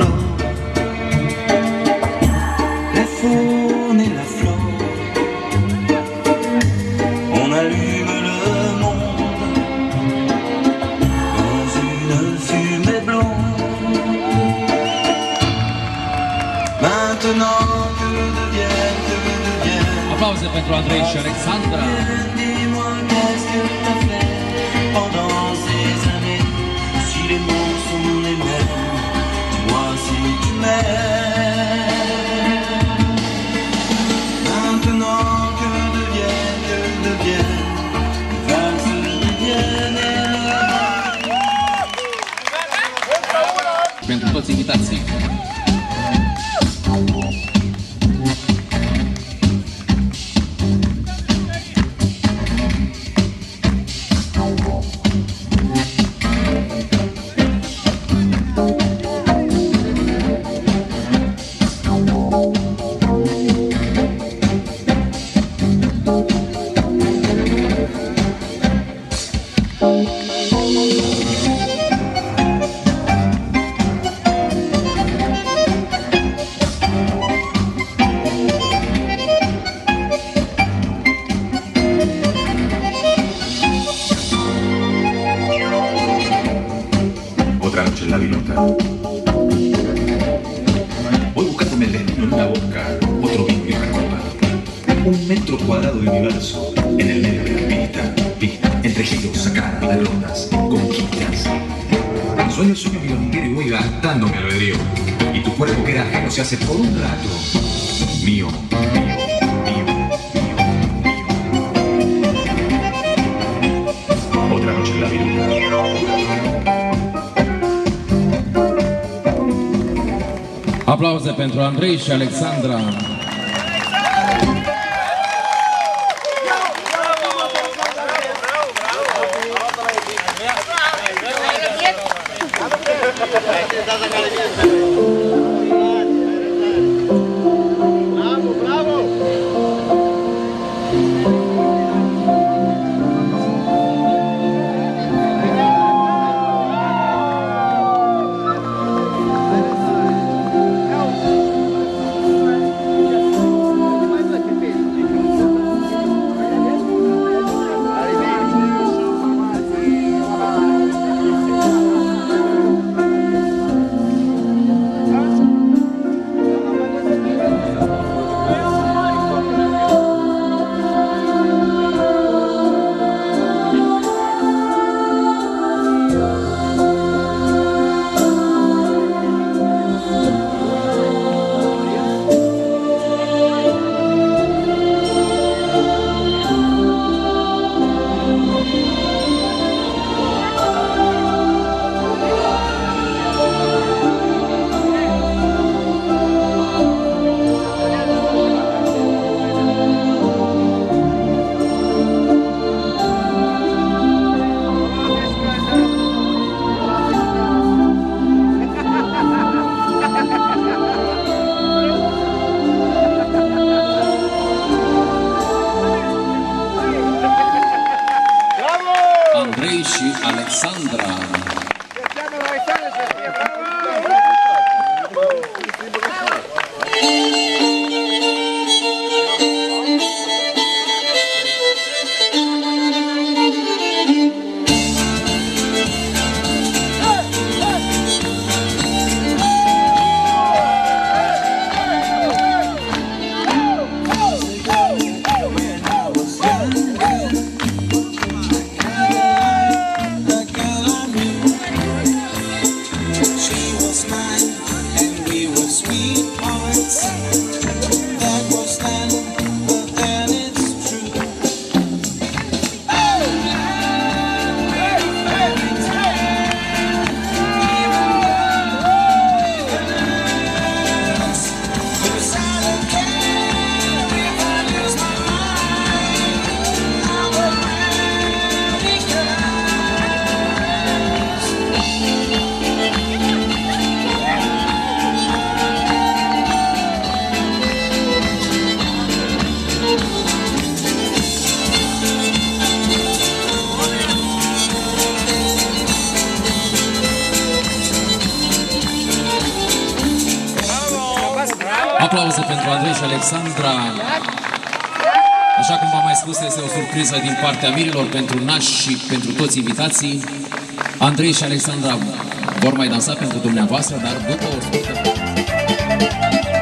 flore, la faune et la flore. On allume le monde dans une fumée blonde. Maintenant que devient Aplauze pentru Andrei și Alexandra. Dis-moi qu'est-ce que t'as fait pendant ces années. Si les mots sont les mêmes, dis-moi si tu m'aimes. Maintenant que deviennent, valse deviennent. Pentru toți invitații. Otra noche en la vilota. Voy buscándome el destino en una boca, otro vino y copa. 1 metro cuadrado de universo en el medio de la pista, entre giros, sacadas, derrotas, conquistas. Sueño el sueño milonguero y voy gastando mi albedrío. Y tu cuerpo que era ajeno se hace por un rato mío, mío, mío, mío, mío. Otra noche en la vilota. Aplauze pentru Andrei și Alexandra. Aplauze pentru Andrei și Alexandra. Așa cum v-am mai spus, este o surpriză din partea mirilor pentru nași și pentru toți invitații. Andrei și Alexandra vor mai dansa pentru dumneavoastră, dar după o scurtă...